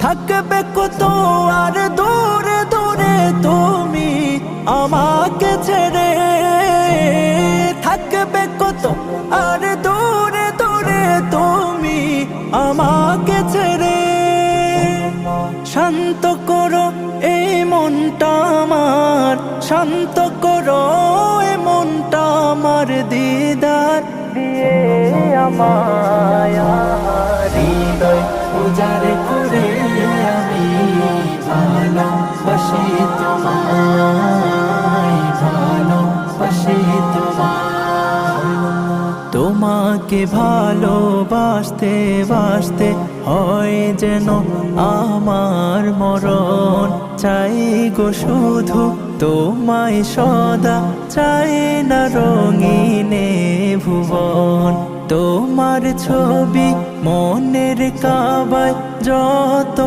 থাকবে কত আর দূরে দূরে তুমি আমাকে ছেড়ে, থাকবে কত আর দূরে দূরে তুমি আমাকে ছেড়ে। শান্ত করো এই মনটা আমার, শান্ত করো এই মনটা আমার, দিদার দিয়ে আমায় হৃদয় উজাড় করে আমি ভালোবাসি তোমায়, ভালোবাসি তোমায়। তোমাকে ভালোবাসতে বাসতে হয় যেন আমার মরণ, চাই গো শুধু তোমায় সদা, চাই না রঙিনে ভুবন। তোমার ছবি মনের কাবায় যত